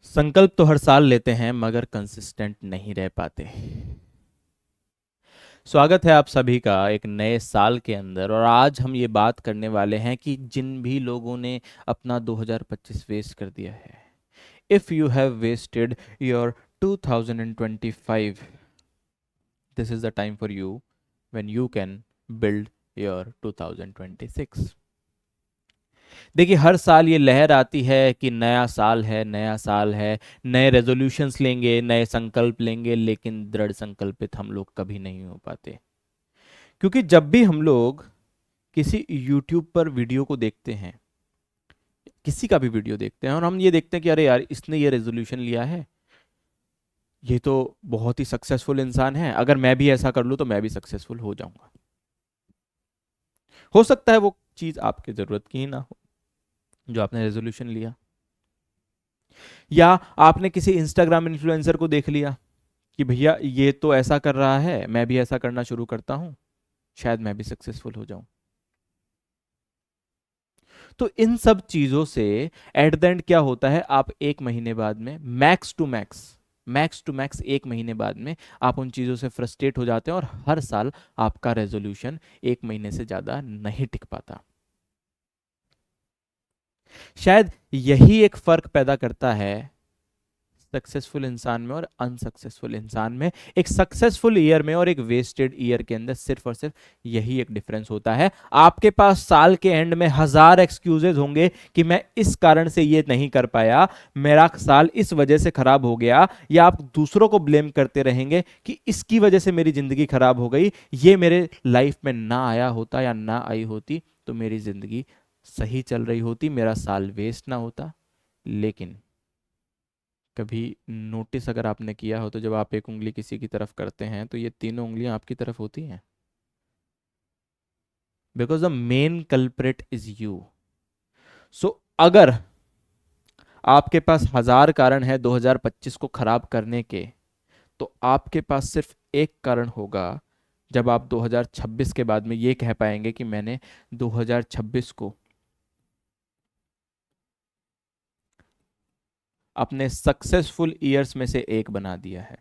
संकल्प तो हर साल लेते हैं मगर कंसिस्टेंट नहीं रह पाते। स्वागत है आप सभी का एक नए साल के अंदर। और आज हम ये बात करने वाले हैं कि जिन भी लोगों ने अपना 2025 वेस्ट कर दिया है, if you have wasted your 2025, this is the time for you when you can build your 2026। देखिए, हर साल ये लहर आती है कि नया साल है, नया साल है, नए रेजोल्यूशंस लेंगे, नए संकल्प लेंगे, लेकिन दृढ़ संकल्पित हम लोग कभी नहीं हो पाते। क्योंकि जब भी हम लोग किसी यूट्यूब पर वीडियो को देखते हैं, किसी का भी वीडियो देखते हैं, और हम ये देखते हैं कि अरे यार, इसने ये रेजोल्यूशन लिया है, ये तो बहुत ही सक्सेसफुल इंसान है, अगर मैं भी ऐसा कर लूँ तो मैं भी सक्सेसफुल हो जाऊंगा। हो सकता है वो चीज़ आपके ज़रूरत की ही ना हो जो आपने रेजोल्यूशन लिया, या आपने किसी इंस्टाग्राम इन्फ्लुएंसर को देख लिया कि भैया ये तो ऐसा कर रहा है, मैं भी ऐसा करना शुरू करता हूं, शायद मैं भी सक्सेसफुल हो जाऊं। तो इन सब चीजों से एट द एंड क्या होता है, आप एक महीने बाद में मैक्स टू मैक्स एक महीने बाद में आप उन चीजों से फ्रस्ट्रेट हो जाते हैं, और हर साल आपका रेजोल्यूशन एक महीने से ज्यादा नहीं टिक पाता। शायद यही एक फर्क पैदा करता है सक्सेसफुल इंसान में और अनसक्सेसफुल इंसान में। एक सक्सेसफुल ईयर में और एक वेस्टेड ईयर के अंदर सिर्फ और सिर्फ यही एक डिफरेंस होता है। आपके पास साल के एंड में हजार एक्सक्यूजेज होंगे कि मैं इस कारण से ये नहीं कर पाया, मेरा साल इस वजह से खराब हो गया, या आप दूसरों को ब्लेम करते रहेंगे कि इसकी वजह से मेरी जिंदगी खराब हो गई, ये मेरे लाइफ में ना आया होता या ना आई होती तो मेरी जिंदगी सही चल रही होती, मेरा साल वेस्ट ना होता। लेकिन कभी नोटिस अगर आपने किया हो तो जब आप एक उंगली किसी की तरफ करते हैं तो ये तीनों उंगलियां आपकी तरफ होती हैं, because the main culprit is you. So अगर आपके पास हजार कारण है 2025 को खराब करने के, तो आपके पास सिर्फ एक कारण होगा जब आप 2026 के बाद में ये कह पाएंगे कि मैंने 2026 को अपने सक्सेसफुल ईयर्स में से एक बना दिया है,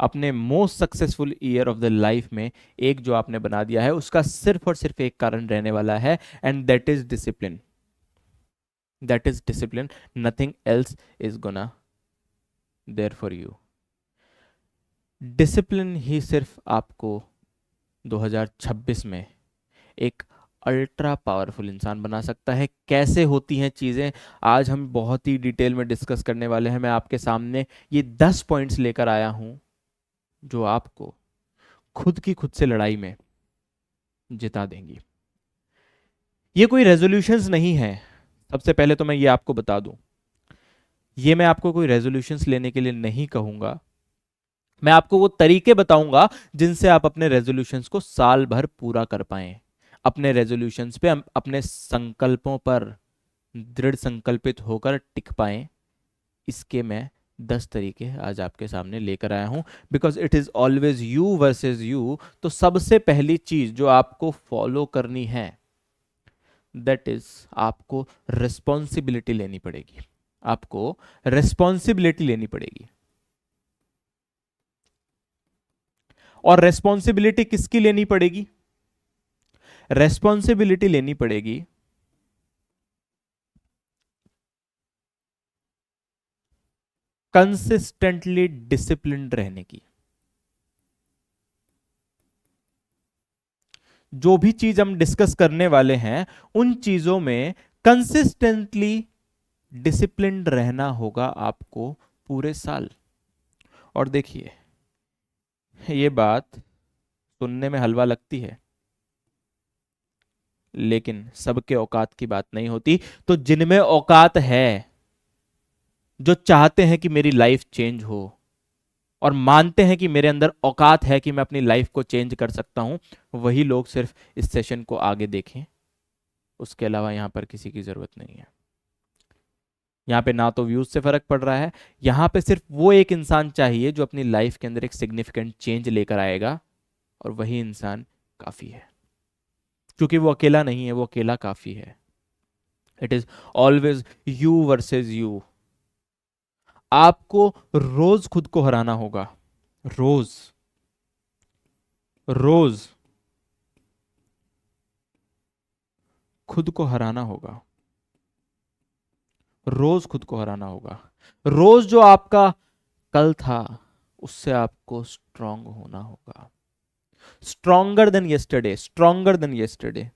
अपने most successful year of the life में एक जो आपने बना दिया है, उसका सिर्फ और सिर्फ एक कारण रहने वाला है, and that is discipline. That is discipline, nothing else is gonna there for you. Discipline ही सिर्फ आपको 2026 में एक अल्ट्रा पावरफुल इंसान बना सकता है। कैसे होती हैं चीज़ें, आज हम बहुत ही डिटेल में डिस्कस करने वाले हैं। मैं आपके सामने ये 10 पॉइंट्स लेकर आया हूं जो आपको खुद की खुद से लड़ाई में जिता देंगी। ये कोई रेजोल्यूशंस नहीं है, सबसे पहले तो मैं ये आपको बता दूं। ये मैं आपको कोई रेजोल्यूशंस लेने के लिए नहीं कहूंगा, मैं आपको वो तरीके बताऊंगा जिनसे आप अपने रेजोल्यूशंस को साल भर पूरा कर पाएं, अपने रेजोल्यूशंस पे अपने संकल्पों पर दृढ़ संकल्पित होकर टिक पाएं। इसके मैं 10 तरीके आज आपके सामने लेकर आया हूं, because it is always you versus you. तो सबसे पहली चीज जो आपको फॉलो करनी है, दैट इज आपको रिस्पॉन्सिबिलिटी लेनी पड़ेगी। आपको रिस्पॉन्सिबिलिटी लेनी पड़ेगी। और रेस्पॉन्सिबिलिटी किसकी लेनी पड़ेगी? रेस्पॉन्सिबिलिटी लेनी पड़ेगी कंसिस्टेंटली डिसिप्लिन्ड रहने की। जो भी चीज हम डिस्कस करने वाले हैं, उन चीजों में कंसिस्टेंटली डिसिप्लिन्ड रहना होगा आपको पूरे साल। और देखिए, ये बात सुनने में हलवा लगती है, लेकिन सबके औकात की बात नहीं होती। तो जिनमें औकात है, जो चाहते हैं कि मेरी लाइफ चेंज हो और मानते हैं कि मेरे अंदर औकात है कि मैं अपनी लाइफ को चेंज कर सकता हूं, वही लोग सिर्फ इस सेशन को आगे देखें। उसके अलावा यहां पर किसी की जरूरत नहीं है। यहाँ पे ना तो व्यूज से फर्क पड़ रहा है, यहाँ पे सिर्फ वो एक इंसान चाहिए जो अपनी लाइफ के अंदर एक सिग्निफिकेंट चेंज लेकर आएगा, और वही इंसान काफी है। क्योंकि वो अकेला नहीं है, वो अकेला काफी है। It is always you versus you. आपको रोज खुद को हराना होगा, रोज, रोज खुद को हराना होगा, रोज खुद को हराना होगा। रोज जो आपका कल था उससे आपको स्ट्रांग होना होगा, stronger than yesterday, stronger than yesterday.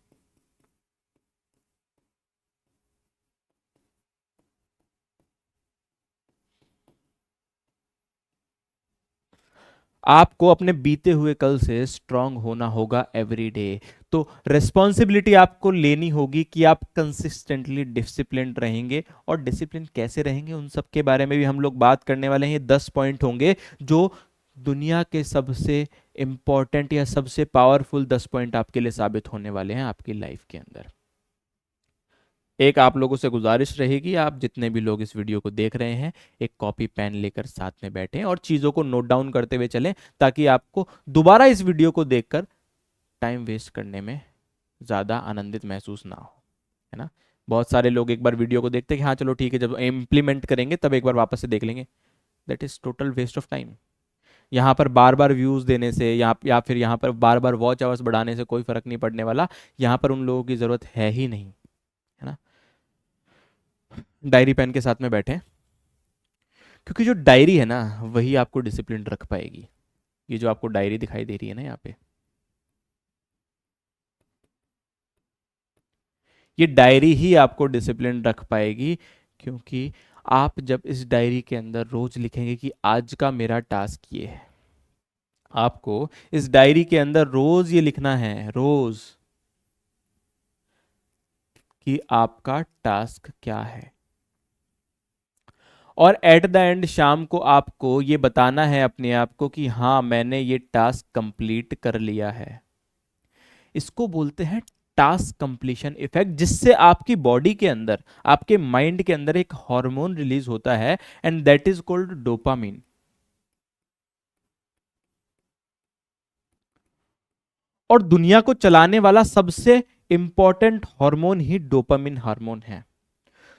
आपको अपने बीते हुए कल से स्ट्रांग होना होगा एवरी डे। तो रिस्पॉन्सिबिलिटी आपको लेनी होगी कि आप कंसिस्टेंटली डिसिप्लिन रहेंगे। और डिसिप्लिन कैसे रहेंगे उन सब के बारे में भी हम लोग बात करने वाले हैं। ये 10 पॉइंट होंगे जो दुनिया के सबसे इंपॉर्टेंट या सबसे पावरफुल 10 पॉइंट आपके लिए साबित होने वाले हैं आपकी लाइफ के अंदर। एक आप लोगों से गुजारिश रहेगी, आप जितने भी लोग इस वीडियो को देख रहे हैं, एक कॉपी पेन लेकर साथ में बैठें और चीज़ों को नोट डाउन करते हुए चलें, ताकि आपको दोबारा इस वीडियो को देखकर टाइम वेस्ट करने में ज़्यादा आनंदित महसूस ना हो, है ना। बहुत सारे लोग एक बार वीडियो को देखते हैं कि हाँ चलो ठीक है, जब इम्प्लीमेंट करेंगे तब एक बार वापस से देख लेंगे। That is total waste of time. यहाँ पर बार बार व्यूज़ देने से या फिर यहाँ पर बार बार वॉच आवर्स बढ़ाने से कोई फ़र्क नहीं पड़ने वाला। यहाँ पर उन लोगों की ज़रूरत है ही नहीं, है ना। डायरी पेन के साथ में बैठे, क्योंकि जो डायरी है ना वही आपको डिसिप्लिन रख पाएगी। ये जो आपको डायरी दिखाई दे रही है ना यहाँ पे, ये डायरी ही आपको डिसिप्लिन रख पाएगी। क्योंकि आप जब इस डायरी के अंदर रोज लिखेंगे कि आज का मेरा टास्क ये है, आपको इस डायरी के अंदर रोज ये लिखना है, रोज, कि आपका टास्क क्या है। और एट द एंड शाम को आपको ये बताना है अपने आप को कि हाँ मैंने ये टास्क कंप्लीट कर लिया है। इसको बोलते हैं टास्क कंप्लीशन इफेक्ट, जिससे आपकी बॉडी के अंदर, आपके माइंड के अंदर एक हार्मोन रिलीज होता है and that is called dopamine. और दुनिया को चलाने वाला सबसे इंपॉर्टेंट हार्मोन ही डोपामिन हार्मोन है,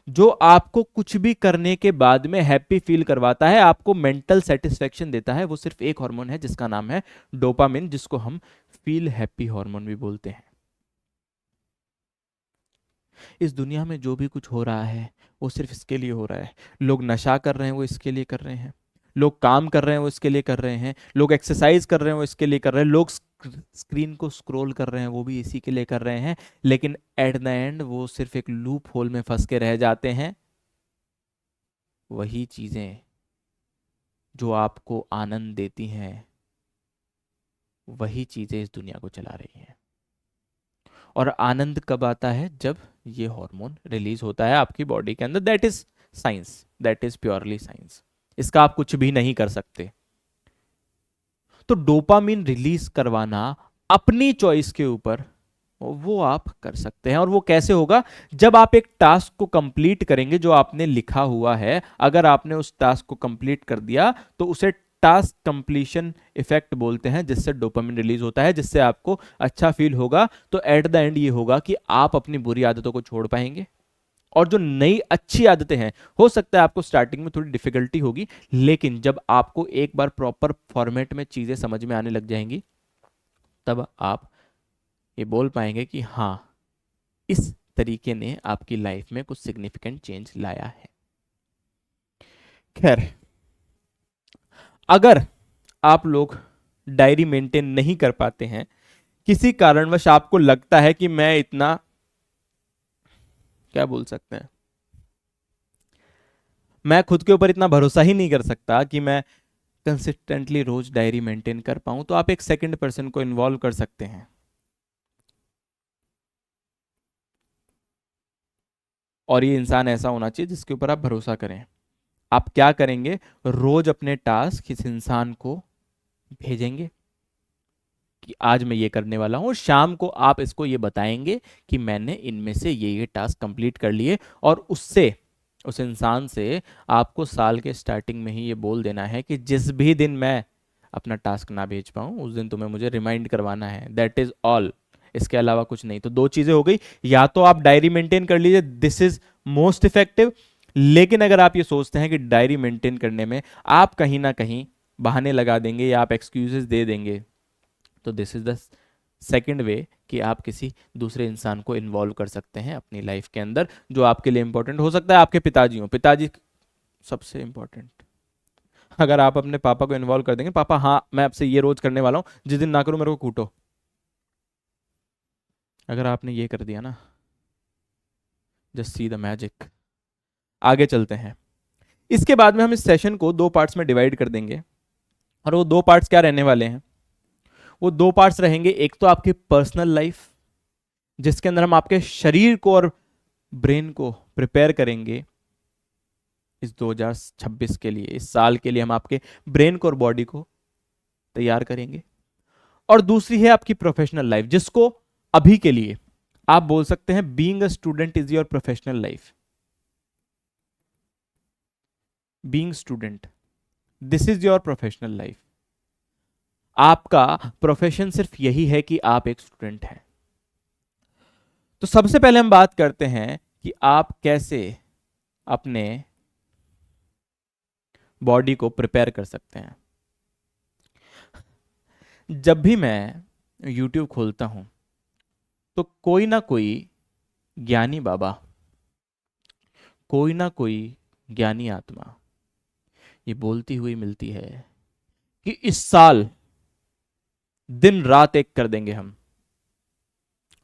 जो आपको कुछ भी करने के बाद में हैप्पी फील करवाता है, आपको मेंटल सेटिस्फेक्शन देता है। वो सिर्फ एक हार्मोन है जिसका नाम है डोपामिन, जिसको हम फील हैप्पी हार्मोन भी बोलते हैं। इस दुनिया में जो भी कुछ हो रहा है वो सिर्फ इसके लिए हो रहा है। लोग नशा कर रहे हैं वो इसके लिए कर रहे हैं, लोग काम कर रहे हैं वो इसके लिए कर रहे हैं, लोग एक्सरसाइज कर रहे हैं वो इसके लिए कर रहे हैं, लोग स्क्रीन को स्क्रॉल कर रहे हैं वो भी इसी के लिए कर रहे हैं। लेकिन एट द एंड वो सिर्फ एक लूप होल में फंस के रह जाते हैं। वही चीजें जो आपको आनंद देती हैं, वही चीजें इस दुनिया को चला रही हैं। और आनंद कब आता है? जब ये हार्मोन रिलीज होता है आपकी बॉडी के अंदर। That is science, that is purely science. इसका आप कुछ भी नहीं कर सकते। तो डोपामिन रिलीज करवाना अपनी चॉइस के ऊपर, वो आप कर सकते हैं। और वो कैसे होगा? जब आप एक टास्क को कंप्लीट करेंगे जो आपने लिखा हुआ है, अगर आपने उस टास्क को कंप्लीट कर दिया तो उसे टास्क कंप्लीशन इफेक्ट बोलते हैं, जिससे डोपामिन रिलीज होता है, जिससे आपको अच्छा फील होगा। तो एट द एंड ये होगा कि आप अपनी बुरी आदतों को छोड़ पाएंगे और जो नई अच्छी आदतें हैं, हो सकता है आपको स्टार्टिंग में थोड़ी डिफिकल्टी होगी, लेकिन जब आपको एक बार प्रॉपर फॉर्मेट में चीजें समझ में आने लग जाएंगी, तब आप ये बोल पाएंगे कि हाँ इस तरीके ने आपकी लाइफ में कुछ सिग्निफिकेंट चेंज लाया है। खैर, अगर आप लोग डायरी मेंटेन नहीं कर पाते हैं, किसी कारणवश आपको लगता है कि मैं इतना, क्या बोल सकते हैं, मैं खुद के ऊपर इतना भरोसा ही नहीं कर सकता कि मैं कंसिस्टेंटली रोज डायरी मेंटेन कर पाऊं, तो आप एक सेकंड पर्सन को इन्वॉल्व कर सकते हैं। और ये इंसान ऐसा होना चाहिए जिसके ऊपर आप भरोसा करें। आप क्या करेंगे? रोज अपने टास्क इस इंसान को भेजेंगे कि आज मैं ये करने वाला हूँ, और शाम को आप इसको ये बताएंगे कि मैंने इनमें से ये टास्क कंप्लीट कर लिए। और उससे, उस इंसान से आपको साल के स्टार्टिंग में ही ये बोल देना है कि जिस भी दिन मैं अपना टास्क ना भेज पाऊँ उस दिन तुम्हें मुझे रिमाइंड करवाना है। That is all. इसके अलावा कुछ नहीं। तो दो चीजें हो गई, या तो आप डायरी मेंटेन कर लीजिए, दिस इज मोस्ट इफेक्टिव। लेकिन अगर आप ये सोचते हैं कि डायरी मेंटेन करने में आप कहीं ना कहीं बहाने लगा देंगे या आप एक्सक्यूजेस दे देंगे, तो this is the second way कि आप किसी दूसरे इंसान को इन्वॉल्व कर सकते हैं अपनी लाइफ के अंदर, जो आपके लिए इंपॉर्टेंट हो सकता है। आपके पिताजी हो, पिताजी सबसे इंपॉर्टेंट। अगर आप अपने पापा को इन्वॉल्व कर देंगे, पापा हाँ मैं आपसे ये रोज करने वाला हूं, जिस दिन ना करूं मेरे को कूटो, अगर आपने ये कर दिया ना, जस्ट सी द मैजिक। आगे चलते हैं। इसके बाद में हम इस सेशन को दो पार्ट्स में डिवाइड कर देंगे, और वो दो पार्ट्स क्या रहने वाले हैं? वो दो पार्ट्स रहेंगे, एक तो आपकी पर्सनल लाइफ, जिसके अंदर हम आपके शरीर को और ब्रेन को प्रिपेयर करेंगे इस 2026 के लिए, इस साल के लिए हम आपके ब्रेन को और बॉडी को तैयार करेंगे। और दूसरी है आपकी प्रोफेशनल लाइफ, जिसको अभी के लिए आप बोल सकते हैं being a student is your professional life. Being student, this is your professional life. आपका प्रोफेशन सिर्फ यही है कि आप एक स्टूडेंट हैं। तो सबसे पहले हम बात करते हैं कि आप कैसे अपने बॉडी को प्रिपेयर कर सकते हैं। जब भी मैं YouTube खोलता हूं तो कोई ना कोई ज्ञानी बाबा, कोई ना कोई ज्ञानी आत्मा ये बोलती हुई मिलती है कि इस साल दिन रात एक कर देंगे हम,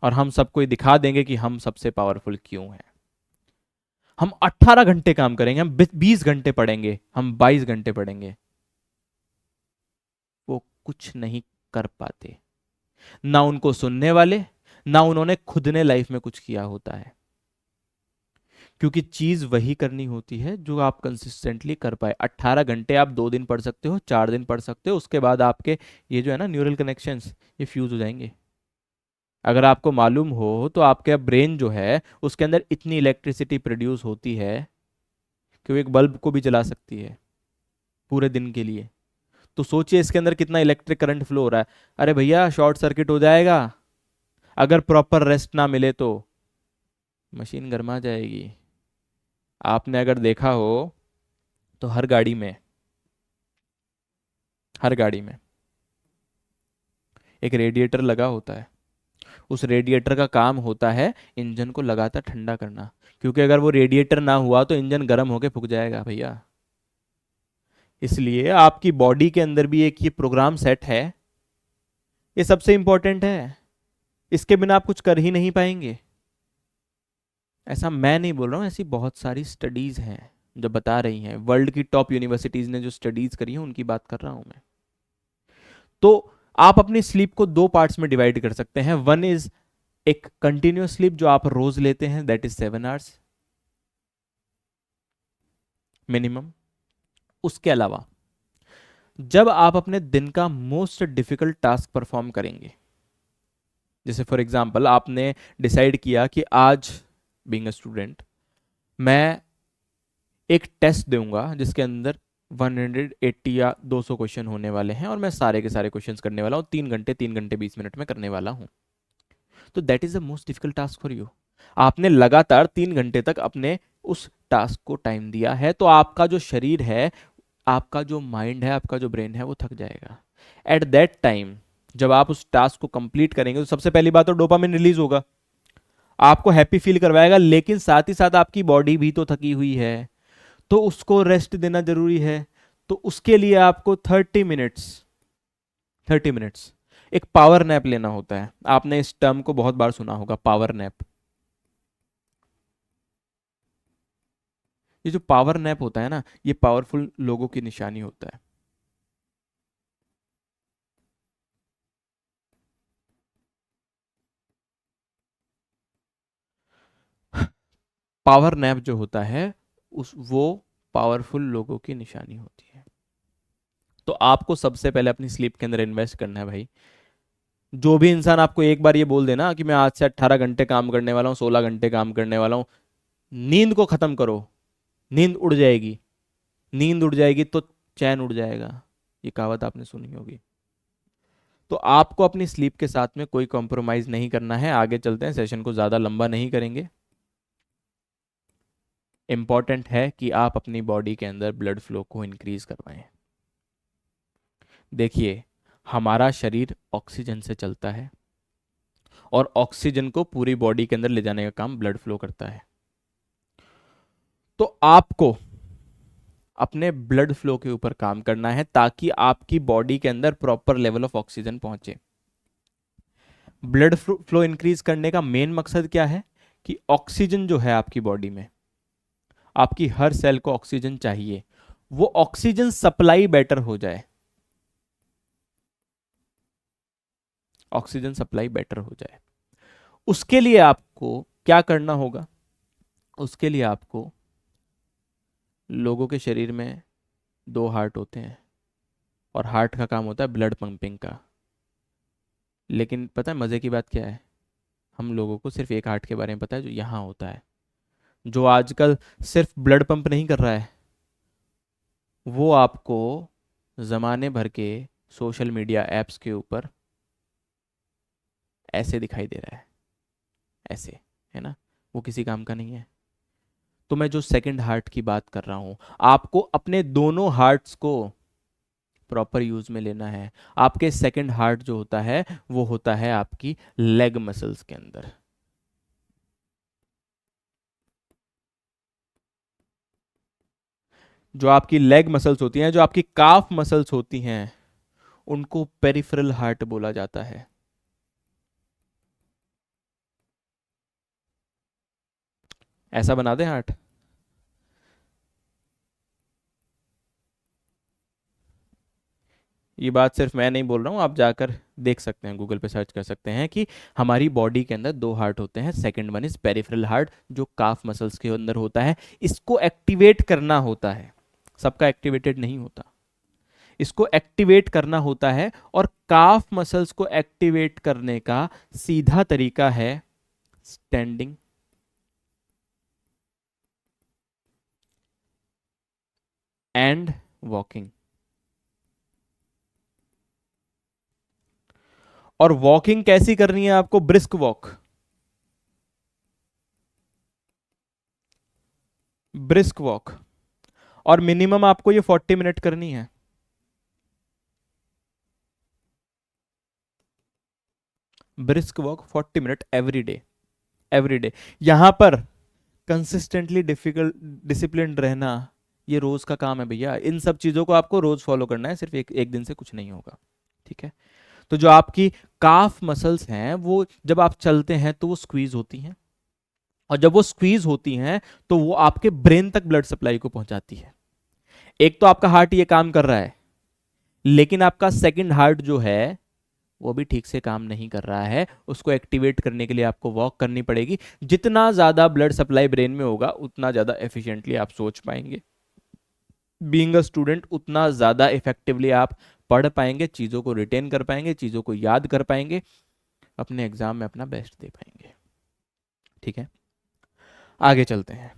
और हम सबको ये दिखा देंगे कि हम सबसे पावरफुल क्यों हैं। हम 18 घंटे काम करेंगे, हम 20 घंटे पढ़ेंगे, हम 22 घंटे पढ़ेंगे, वो कुछ नहीं कर पाते। ना उनको सुनने वाले, ना उन्होंने खुद ने लाइफ में कुछ किया होता है, क्योंकि चीज वही करनी होती है जो आप कंसिस्टेंटली कर पाए। 18 घंटे आप 2 दिन पढ़ सकते हो, 4 दिन पढ़ सकते हो, उसके बाद आपके ये जो है ना न्यूरल कनेक्शंस, ये फ्यूज हो जाएंगे। अगर आपको मालूम हो तो आपका ब्रेन जो है उसके अंदर इतनी इलेक्ट्रिसिटी प्रोड्यूस होती है कि वो एक बल्ब को भी जला सकती है पूरे दिन के लिए। तो सोचिए इसके अंदर कितना इलेक्ट्रिक करंट फ्लो हो रहा है। अरे भैया शॉर्ट सर्किट हो जाएगा, अगर प्रॉपर रेस्ट ना मिले तो मशीन गर्मा जाएगी। आपने अगर देखा हो तो हर गाड़ी में एक रेडिएटर लगा होता है। उस रेडिएटर का काम होता है इंजन को लगातार ठंडा करना, क्योंकि अगर वो रेडिएटर ना हुआ तो इंजन गर्म होके फूक जाएगा भैया। इसलिए आपकी बॉडी के अंदर भी एक ये प्रोग्राम सेट है, ये सबसे इंपॉर्टेंट है, इसके बिना आप कुछ कर ही नहीं पाएंगे। ऐसा मैं नहीं बोल रहा हूं, ऐसी बहुत सारी स्टडीज हैं जो बता रही हैं, वर्ल्ड की टॉप यूनिवर्सिटीज ने जो स्टडीज करी है उनकी बात कर रहा हूं मैं। तो आप अपनी स्लीप को दो पार्ट्स में डिवाइड कर सकते हैं। वन इज एक कंटिन्यूअस स्लीप जो आप रोज लेते हैं, दैट इज 7 आवर्स मिनिमम। उसके अलावा जब आप अपने दिन का मोस्ट डिफिकल्ट टास्क परफॉर्म करेंगे, जैसे फॉर एग्जांपल आपने डिसाइड किया कि आज बीइंग अ स्टूडेंट मैं एक टेस्ट दूंगा जिसके अंदर 180 या 200 क्वेश्चन होने वाले हैं, और मैं सारे के सारे क्वेश्चंस करने वाला हूँ 3 घंटे 3 घंटे 20 मिनट में करने वाला हूँ। तो that is the most difficult task for you. आपने लगातार 3 घंटे तक अपने उस टास्क को टाइम दिया है, तो आपका जो शरीर है, आपका जो माइंड है, आपका जो ब्रेन है, वो थक जाएगा। एट दैट टाइम जब आप उस टास्क को कंप्लीट करेंगे तो सबसे पहली बात तो डोपामिन रिलीज होगा, आपको हैप्पी फील करवाएगा, लेकिन साथ ही साथ आपकी बॉडी भी तो थकी हुई है, तो उसको रेस्ट देना जरूरी है। तो उसके लिए आपको 30 मिनट्स एक पावर नैप लेना होता है। आपने इस टर्म को बहुत बार सुना होगा, पावर नैप। ये जो पावर नैप होता है ना, ये पावरफुल लोगों की निशानी होता है। पावर नैप जो होता है उस वो पावरफुल लोगों की निशानी होती है। तो आपको सबसे पहले अपनी स्लीप के अंदर इन्वेस्ट करना है भाई। जो भी इंसान आपको एक बार ये बोल देना कि मैं आज से 18 घंटे काम करने वाला हूँ, 16 घंटे काम करने वाला हूँ, नींद को खत्म करो, नींद उड़ जाएगी। नींद उड़ जाएगी तो चैन उड़ जाएगा, ये कहावत आपने सुनी होगी। तो आपको अपनी स्लीप के साथ में कोई कॉम्प्रोमाइज नहीं करना है। आगे चलते हैं, सेशन को ज़्यादा लंबा नहीं करेंगे। इंपॉर्टेंट है कि आप अपनी बॉडी के अंदर ब्लड फ्लो को इंक्रीज करवाएं। देखिए, हमारा शरीर ऑक्सीजन से चलता है और ऑक्सीजन को पूरी बॉडी के अंदर ले जाने का काम ब्लड फ्लो करता है। तो आपको अपने ब्लड फ्लो के ऊपर काम करना है ताकि आपकी बॉडी के अंदर प्रॉपर लेवल ऑफ ऑक्सीजन पहुंचे। ब्लड फ्लो इंक्रीज करने का मेन मकसद क्या है कि ऑक्सीजन जो है आपकी बॉडी में, आपकी हर सेल को ऑक्सीजन चाहिए, वो ऑक्सीजन सप्लाई बेटर हो जाए, ऑक्सीजन सप्लाई बेटर हो जाए। उसके लिए आपको क्या करना होगा? उसके लिए आपको, लोगों के शरीर में 2 हार्ट होते हैं और हार्ट का काम होता है ब्लड पंपिंग का। लेकिन पता है मजे की बात क्या है? हम लोगों को सिर्फ एक हार्ट के बारे में पता है, जो यहाँ होता है, जो आजकल सिर्फ ब्लड पंप नहीं कर रहा है, वो आपको जमाने भर के सोशल मीडिया एप्स के ऊपर ऐसे दिखाई दे रहा है, ऐसे, है ना? वो किसी काम का नहीं है। तो मैं जो सेकंड हार्ट की बात कर रहा हूं, आपको अपने दोनों हार्ट्स को प्रॉपर यूज में लेना है। आपके सेकंड हार्ट जो होता है वो होता है आपकी लेग मसल्स के अंदर। जो आपकी लेग मसल्स होती हैं, जो आपकी काफ मसल्स होती हैं, उनको पेरिफेरल हार्ट बोला जाता है। ऐसा बना दे हार्ट। ये बात सिर्फ मैं नहीं बोल रहा हूँ, आप जाकर देख सकते हैं, गूगल पे सर्च कर सकते हैं कि हमारी बॉडी के अंदर 2 हार्ट होते हैं। Second one is peripheral heart, जो काफ मसल्स के अंदर होता है। इसको एक्टिवेट करना होता है, सबका एक्टिवेटेड नहीं होता, इसको एक्टिवेट करना होता है। और काफ मसल्स को एक्टिवेट करने का सीधा तरीका है स्टैंडिंग एंड वॉकिंग। और वॉकिंग कैसी करनी है आपको? Brisk walk, brisk walk. और मिनिमम आपको ये 40 मिनट करनी है। Brisk walk 40 minute every day, every day. यहां पर कंसिस्टेंटली डिफिकल्ट डिसिप्लिन रहना, ये रोज का काम है भैया। इन सब चीजों को आपको रोज फॉलो करना है, सिर्फ एक दिन से कुछ नहीं होगा, ठीक है? तो जो आपकी काफ मसल्स हैं, वो जब आप चलते हैं तो वो स्क्वीज होती हैं, और जब वो स्क्वीज होती हैं तो वो आपके ब्रेन तक ब्लड सप्लाई को पहुंचाती है। एक तो आपका हार्ट ये काम कर रहा है, लेकिन आपका सेकंड हार्ट जो है वो भी ठीक से काम नहीं कर रहा है। उसको एक्टिवेट करने के लिए आपको वॉक करनी पड़ेगी। जितना ज्यादा ब्लड सप्लाई ब्रेन में होगा, उतना ज्यादा एफिशिएंटली आप सोच पाएंगे। बीइंग अ स्टूडेंट, उतना ज्यादा इफेक्टिवली आप पढ़ पाएंगे, चीजों को रिटेन कर पाएंगे, चीजों को याद कर पाएंगे, अपने एग्जाम में अपना बेस्ट दे पाएंगे, ठीक है? आगे चलते हैं।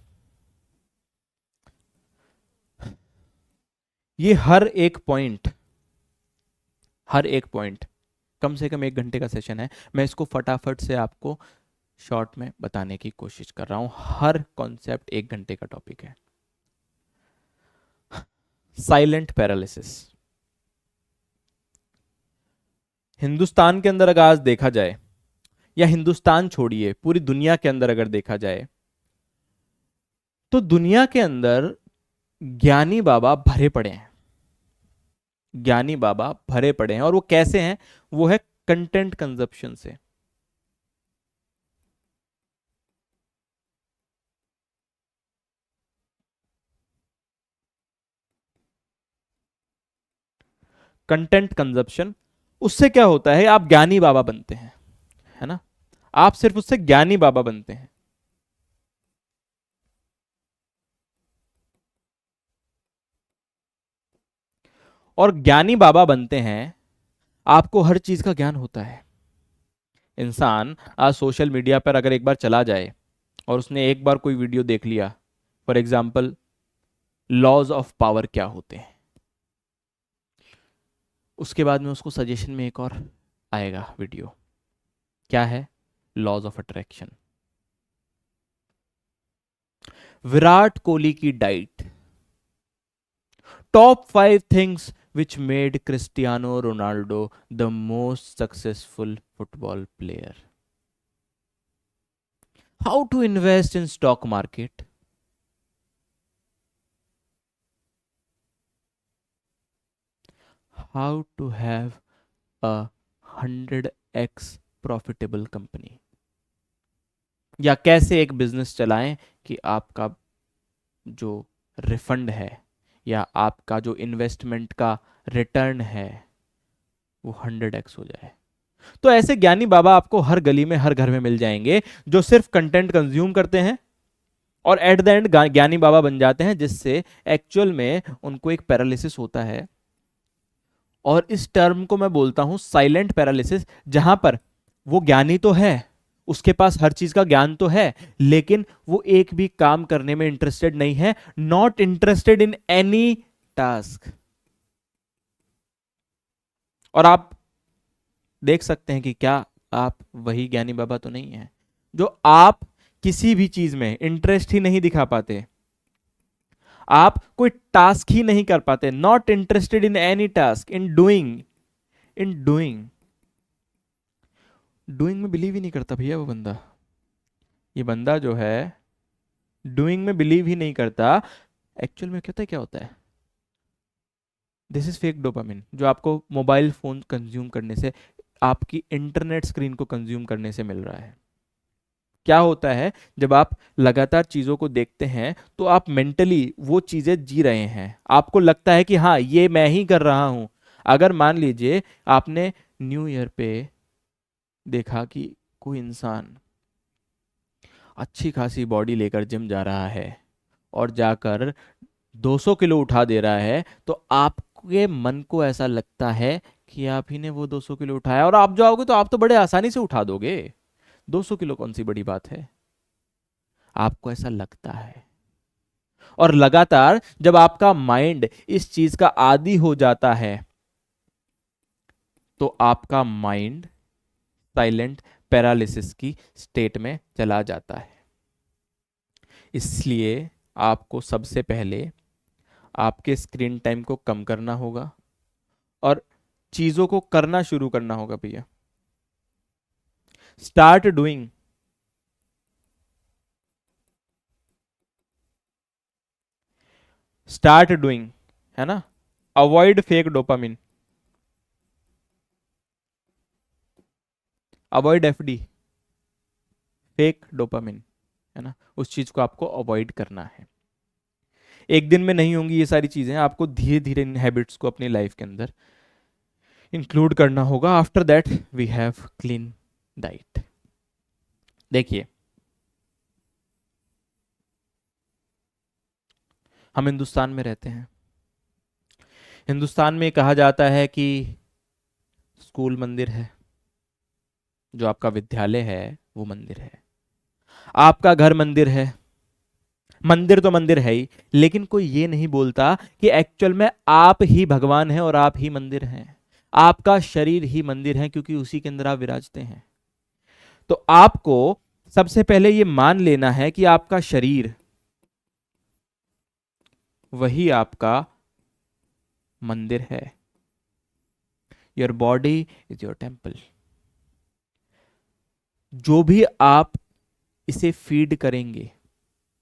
ये हर एक पॉइंट कम से कम 1 घंटे का सेशन है। मैं इसको फटाफट से आपको शॉर्ट में बताने की कोशिश कर रहा हूं। हर कॉन्सेप्ट 1 घंटे का टॉपिक है। साइलेंट पैरालिसिस, हिंदुस्तान के अंदर अगर आज देखा जाए, या हिंदुस्तान छोड़िए, पूरी दुनिया के अंदर अगर देखा जाए, तो दुनिया के अंदर ज्ञानी बाबा भरे पड़े हैं। ज्ञानी बाबा भरे पड़े हैं, और वो कैसे हैं? वो है कंटेंट कंजप्शन से। कंटेंट कंजप्शन, उससे क्या होता है? आप ज्ञानी बाबा बनते हैं, है ना? आप सिर्फ उससे ज्ञानी बाबा बनते हैं। और ज्ञानी बाबा बनते हैं, आपको हर चीज का ज्ञान होता है। इंसान आज सोशल मीडिया पर अगर एक बार चला जाए और उसने एक बार कोई वीडियो देख लिया, for example laws of power क्या होते हैं, उसके बाद में उसको सजेशन में एक और आएगा वीडियो। क्या है? Laws of attraction. Virat Kohli की diet, top 5 things which made Cristiano Ronaldo the most successful football player. How to invest in stock market, how to have a 100x profitable company, या कैसे एक बिजनेस चलाएं कि आपका जो रिफंड है या आपका जो इन्वेस्टमेंट का रिटर्न है वो 100x हो जाए। तो ऐसे ज्ञानी बाबा आपको हर गली में हर घर में मिल जाएंगे, जो सिर्फ कंटेंट कंज्यूम करते हैं और एट द एंड ज्ञानी बाबा बन जाते हैं, जिससे एक्चुअल में उनको एक पैरालिसिस होता है। और इस टर्म को मैं बोलता हूं साइलेंट पैरालिसिस, जहां पर वो ज्ञानी तो है, उसके पास हर चीज का ज्ञान तो है, लेकिन वो एक भी काम करने में इंटरेस्टेड नहीं है, not interested in any task. और आप देख सकते हैं कि क्या आप वही ज्ञानी बाबा तो नहीं है, जो आप किसी भी चीज में इंटरेस्ट ही नहीं दिखा पाते, आप कोई टास्क ही नहीं कर पाते, not interested in any task, in doing, in doing, doing में बिलीव ही नहीं करता भैया वो बंदा। ये बंदा जो है डूइंग में बिलीव ही नहीं करता। एक्चुअल में कहता है क्या होता है, दिस इज फेक डोपामिन, जो आपको मोबाइल फोन कंज्यूम करने से, आपकी इंटरनेट स्क्रीन को कंज्यूम करने से मिल रहा है। क्या होता है, जब आप लगातार चीजों को देखते हैं तो आप मेंटली वो चीजें जी रहे हैं, आपको लगता है कि हाँ ये मैं ही कर रहा हूं। अगर मान लीजिए आपने न्यू ईयर पे देखा कि कोई इंसान अच्छी खासी बॉडी लेकर जिम जा रहा है और जाकर 200 किलो उठा दे रहा है, तो आपके मन को ऐसा लगता है कि आप ही ने वो 200 किलो उठाया, और आप जाओगे तो आप तो बड़े आसानी से उठा दोगे। 200 किलो कौन सी बड़ी बात है, आपको ऐसा लगता है। और लगातार जब आपका माइंड इस चीज का आदी हो जाता है, तो आपका माइंड साइलेंट पैरालिसिस की स्टेट में चला जाता है। इसलिए आपको सबसे पहले आपके स्क्रीन टाइम को कम करना होगा और चीजों को करना शुरू करना होगा भैया। स्टार्ट डूइंग, स्टार्ट डूइंग, है ना। Avoid fake dopamine, avoid FD, fake dopamine, है ना, उस चीज को आपको अवॉइड करना है। एक दिन में नहीं होंगी ये सारी चीजें, आपको धीरे धीरे इन हैबिट्स को अपनी लाइफ के अंदर इंक्लूड करना होगा। After that we have clean diet. देखिए, हम हिंदुस्तान में रहते हैं, हिंदुस्तान में कहा जाता है कि स्कूल मंदिर है, जो आपका विद्यालय है वो मंदिर है, आपका घर मंदिर है। मंदिर तो मंदिर है ही, लेकिन कोई ये नहीं बोलता कि एक्चुअल में आप ही भगवान हैं और आप ही मंदिर हैं। आपका शरीर ही मंदिर है, क्योंकि उसी के अंदर आप विराजते हैं। तो आपको सबसे पहले ये मान लेना है कि आपका शरीर वही आपका मंदिर है। Your body is your temple. जो भी आप इसे फीड करेंगे,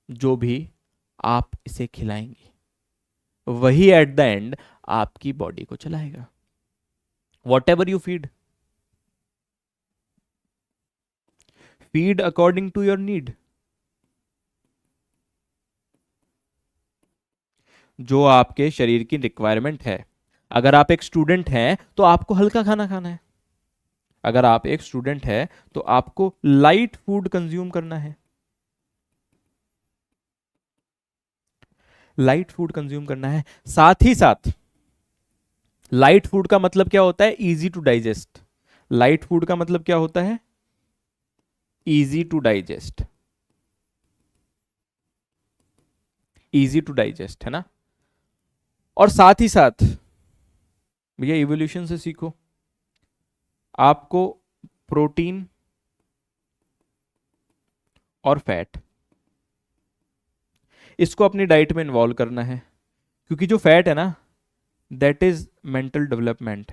जो भी आप इसे खिलाएंगे, वही एट द एंड आपकी बॉडी को चलाएगा। Whatever you feed, feed according to your need. जो आपके शरीर की रिक्वायरमेंट है। अगर आप एक स्टूडेंट हैं तो आपको हल्का खाना खाना है, अगर आप एक स्टूडेंट हैं तो आपको लाइट फूड कंज्यूम करना है, लाइट फूड कंज्यूम करना है। साथ ही साथ लाइट फूड का मतलब क्या होता है, easy to digest. Light food का मतलब क्या होता है, easy to digest, easy to digest, है ना। और साथ ही साथ भैया इवोल्यूशन से सीखो। आपको प्रोटीन और फैट, इसको अपनी डाइट में इन्वॉल्व करना है, क्योंकि जो फैट है ना, that is mental development.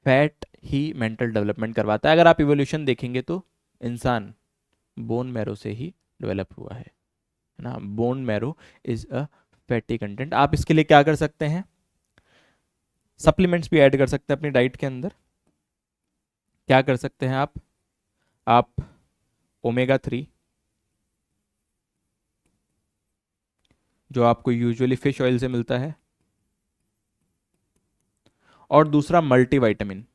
Fat he mental development करवाता है। अगर आप इवोल्यूशन देखेंगे तो इंसान बोन मैरो से ही डेवलप हुआ है ना। Bone marrow is a fatty content. आप इसके लिए क्या कर सकते हैं, सप्लीमेंट्स भी ऐड कर सकते हैं अपनी डाइट के अंदर। क्या कर सकते हैं आप ओमेगा 3, जो आपको यूजुअली फिश ऑयल से मिलता है, और दूसरा मल्टीविटामिन।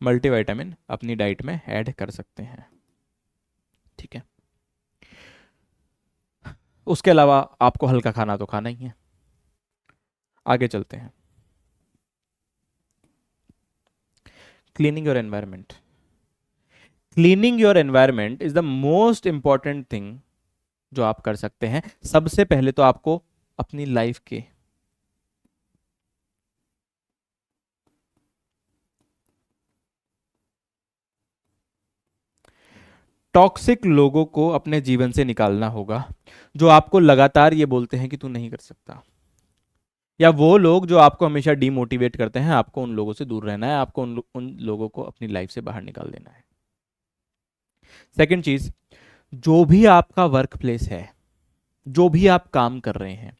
मल्टीविटामिन अपनी डाइट में ऐड कर सकते हैं, ठीक है। उसके अलावा आपको हल्का खाना तो खाना ही है। आगे चलते हैं। Cleaning your environment. Cleaning your environment is the most important thing जो आप कर सकते हैं। सबसे पहले तो आपको अपनी लाइफ के टॉक्सिक लोगों को अपने जीवन से निकालना होगा, जो आपको लगातार ये बोलते हैं कि तू नहीं कर सकता, या वो लोग जो आपको हमेशा डीमोटिवेट करते हैं। आपको उन लोगों से दूर रहना है, आपको उन लोगों को अपनी लाइफ से बाहर निकाल देना है। सेकंड चीज, जो भी आपका वर्क प्लेस है, जो भी आप काम कर रहे हैं,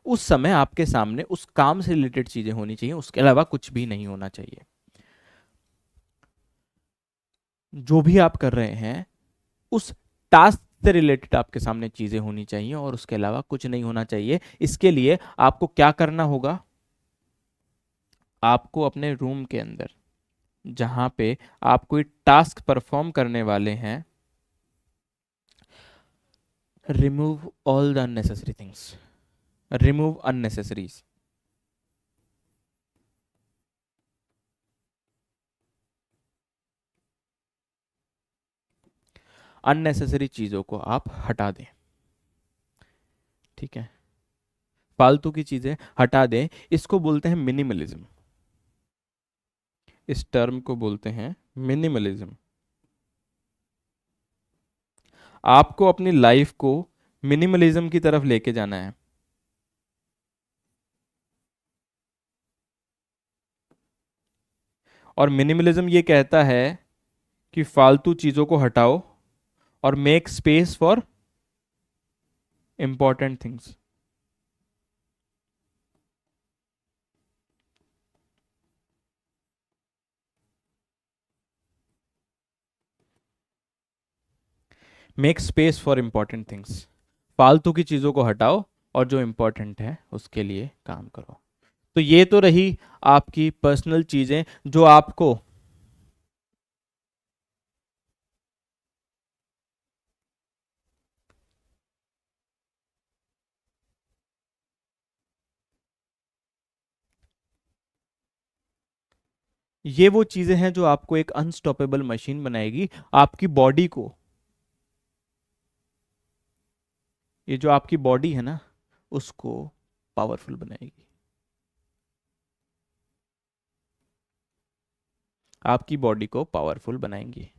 उस समय आपके सामने उस काम से रिलेटेड चीजें होनी चाहिए, उसके अलावा कुछ भी नहीं होना चाहिए। जो भी आप कर रहे हैं उस टास्क से रिलेटेड आपके सामने चीजें होनी चाहिए, और उसके अलावा कुछ नहीं होना चाहिए। इसके लिए आपको क्या करना होगा, आपको अपने रूम के अंदर जहां पे आप कोई टास्क परफॉर्म करने वाले हैं, remove all the unnecessary things, remove unnecessaries. Unnecessary चीजों को आप हटा दें, ठीक है। फालतू की चीजें हटा दें। इसको बोलते हैं मिनिमलिज्म। इस टर्म को बोलते हैं मिनिमलिज्म। आपको अपनी लाइफ को मिनिमलिज्म की तरफ लेके जाना है। और मिनिमलिज्म ये कहता है कि फालतू चीजों को हटाओ और make space for important things. Make space for important things. फालतू की चीजों को हटाओ और जो इंपॉर्टेंट है उसके लिए काम करो। तो ये तो रही आपकी पर्सनल चीजें जो आपको ये वो चीजें हैं जो आपको एक अनस्टॉपेबल मशीन बनाएगी, आपकी बॉडी को। ये जो आपकी बॉडी है ना, उसको पावरफुल बनाएगी, आपकी बॉडी को पावरफुल बनाएंगी।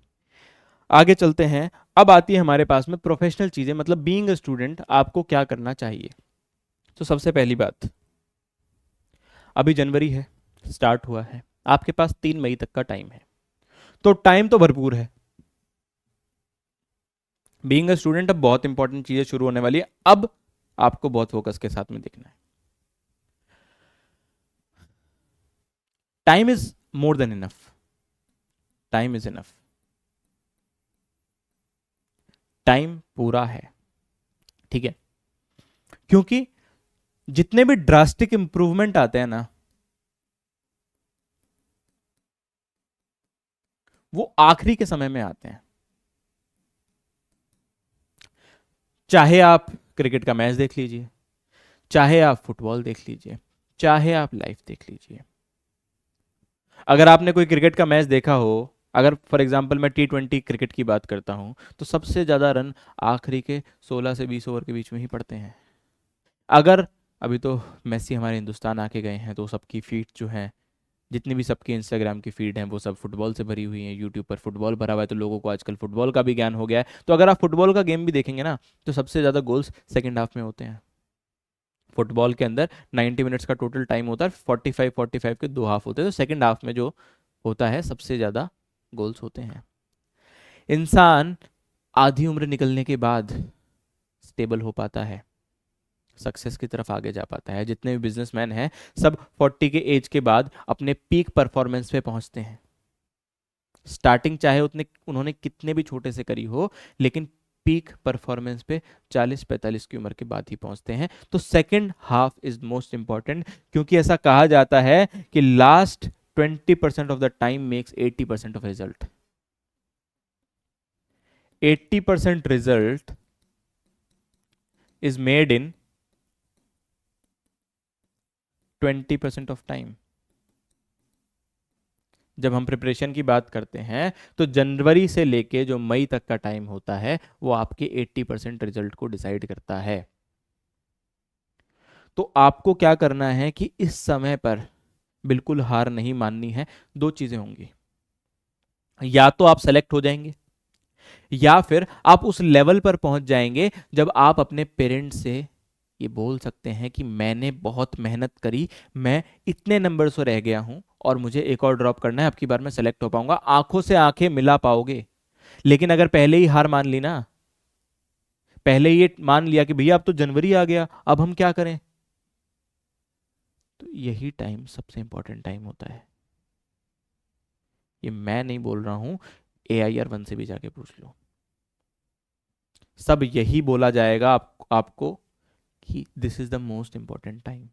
आगे चलते हैं। अब आती है हमारे पास में प्रोफेशनल चीजें, मतलब बीइंग अ स्टूडेंट आपको क्या करना चाहिए। तो सबसे पहली बात, अभी जनवरी है, स्टार्ट हुआ है, आपके पास 3 मई तक का टाइम है, तो टाइम तो भरपूर है। बीइंग अ स्टूडेंट अब बहुत इंपॉर्टेंट चीजें शुरू होने वाली है। अब आपको बहुत फोकस के साथ में देखना है। Time is more than enough. Time is enough. Time पूरा है, ठीक है। क्योंकि जितने भी ड्रास्टिक इंप्रूवमेंट आते हैं ना, वो आखिरी के समय में आते हैं। चाहे आप क्रिकेट का मैच देख लीजिए, चाहे आप फुटबॉल देख लीजिए, चाहे आप लाइफ देख लीजिए। अगर आपने कोई क्रिकेट का मैच देखा हो, अगर फॉर एग्जांपल मैं T20 क्रिकेट की बात करता हूँ तो सबसे ज़्यादा रन आखिरी के 16 से 20 ओवर के बीच में ही पड़ते हैं। अगर अभी तो मेसी हमारे हिंदुस्तान आके गए हैं तो सबकी फीड जो है, जितनी भी सबकी इंस्टाग्राम की फीड हैं वो सब फुटबॉल से भरी हुई हैं, यूट्यूब पर फुटबॉल भरा हुआ है, तो लोगों को आजकल फुटबॉल का भी ज्ञान हो गया है। तो अगर आप फुटबॉल का गेम भी देखेंगे ना तो सबसे ज़्यादा गोल्स सेकेंड हाफ में होते हैं। फुटबॉल के अंदर 90 मिनट्स का टोटल टाइम होता है, 45 के दो हाफ होते हैं, तो सेकेंड हाफ में जो होता है सबसे ज़्यादा गोल्स होते हैं। इंसान आधी उम्र निकलने के बाद स्टेबल हो पाता है, सक्सेस की तरफ आगे जा पाता है। जितने भी बिजनेसमैन हैं सब 40 के एज के बाद अपने पीक परफॉर्मेंस पे पहुंचते हैं। स्टार्टिंग चाहे उतने उन्होंने कितने भी छोटे से करी हो, लेकिन पीक परफॉर्मेंस पे 40-45 की उम्र के बाद ही पहुंचते हैं। तो second half is most important, क्योंकि ऐसा कहा जाता है कि last 20% of the time makes 80% of result. 80% result is made in 20% of time. जब हम प्रिपरेशन की बात करते हैं तो जनवरी से लेके जो मई तक का टाइम होता है वो आपके 80% रिजल्ट को डिसाइड करता है। तो आपको क्या करना है कि इस समय पर बिल्कुल हार नहीं माननी है। दो चीजें होंगी, या तो आप सेलेक्ट हो जाएंगे या फिर आप उस लेवल पर पहुंच जाएंगे जब आप अपने पेरेंट्स से ये बोल सकते हैं कि मैंने बहुत मेहनत करी, मैं इतने नंबर से रह गया हूं और मुझे एक और ड्रॉप करना है, अब की बार मैं सेलेक्ट हो पाऊंगा। आंखों से आंखें मिला पाओगे। लेकिन अगर पहले ही हार मान ली ना, पहले ही ये मान लिया कि भैया अब तो जनवरी आ गया, अब हम क्या करें, तो यही टाइम सबसे इंपॉर्टेंट टाइम होता है। ये मैं नहीं बोल रहा हूं, AIR 1 से भी जाके पूछ लो, सब यही बोला जाएगा आपको कि this is the most important time.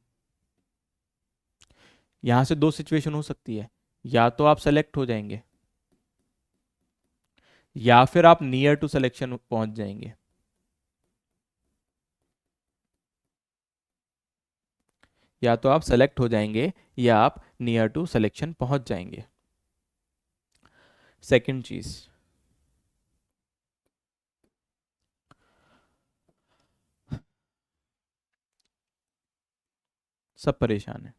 यहां से दो सिचुएशन हो सकती है, या तो आप सेलेक्ट हो जाएंगे या फिर आप नियर टू सिलेक्शन पहुंच जाएंगे। या तो आप सेलेक्ट हो जाएंगे या आप नियर टू सिलेक्शन पहुंच जाएंगे। सेकंड चीज, सब परेशान है,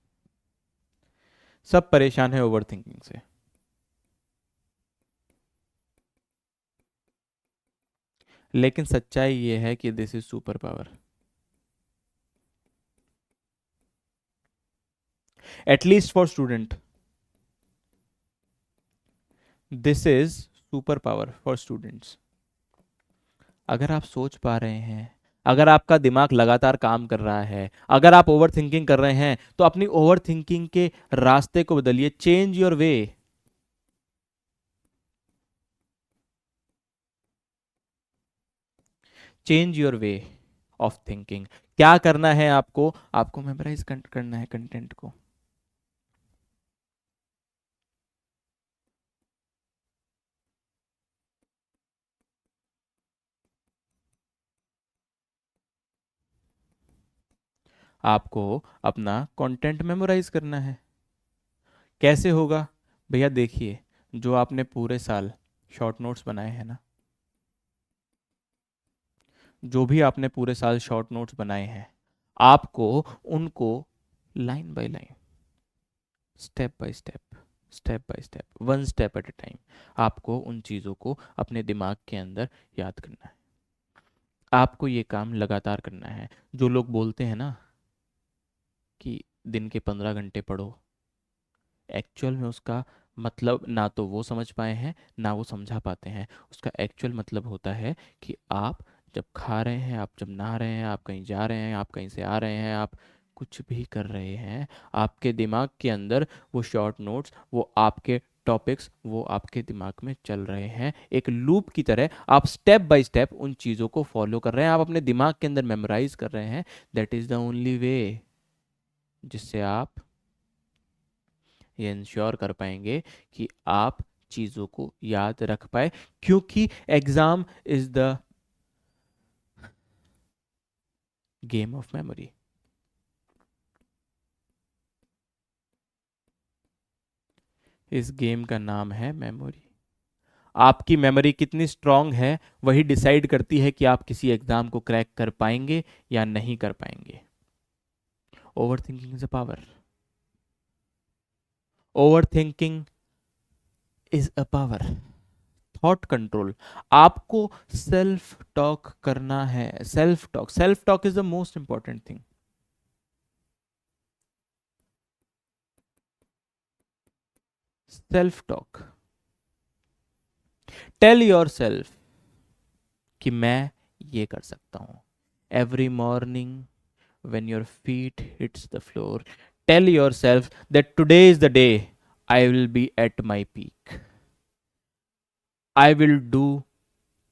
सब परेशान है ओवर थिंकिंग से। लेकिन सच्चाई ये है कि this is super power. At least for student this is super power for students. अगर आप सोच पा रहे हैं, अगर आपका दिमाग लगातार काम कर रहा है, अगर आप ओवर थिंकिंग कर रहे हैं, तो अपनी ओवर थिंकिंग के रास्ते को बदलिए। Change your way, change your way of thinking. क्या करना है आपको, आपको मेमोराइज करना है कंटेंट को। आपको अपना कंटेंट मेमोराइज करना है। कैसे होगा भैया, देखिए, जो आपने पूरे साल शॉर्ट नोट्स बनाए हैं ना, जो भी आपने पूरे साल शॉर्ट नोट्स बनाए हैं, आपको उनको line by line, step by step, step by step, one step at A time, आपको उन चीज़ों को अपने दिमाग के अंदर याद करना है। आपको ये काम लगातार करना है। जो लोग बोलते हैं ना कि दिन के 15 घंटे पढ़ो, एक्चुअल में उसका मतलब ना तो वो समझ पाए हैं ना वो समझा पाते हैं। उसका एक्चुअल मतलब होता है कि आप जब खा रहे हैं, आप जब नहा रहे हैं, आप कहीं जा रहे हैं, आप कहीं से आ रहे हैं, आप कुछ भी कर रहे हैं, आपके दिमाग के अंदर वो शॉर्ट नोट्स, वो आपके टॉपिक्स, वो आपके दिमाग में चल रहे हैं। एक लूप की तरह आप स्टेप बाय स्टेप उन चीज़ों को फॉलो कर रहे हैं, आप अपने दिमाग के अंदर मेमोराइज कर रहे हैं। That is the only way जिससे आप ये इंश्योर कर पाएंगे कि आप चीज़ों को याद रख पाए। क्योंकि exam is the game of memory. इस गेम का नाम है मेमोरी। आपकी मेमोरी कितनी स्ट्रांग है वही डिसाइड करती है कि आप किसी एग्जाम को क्रैक कर पाएंगे या नहीं कर पाएंगे। Overthinking is a power. Overthinking is a power. Thought control. आपको सेल्फ टॉक करना है। Self talk is the most important thing. Self talk. Tell yourself कि मैं ये कर सकता हूं। Every morning when your feet hits the floor, tell yourself that today is the day I will be at my peak. I will do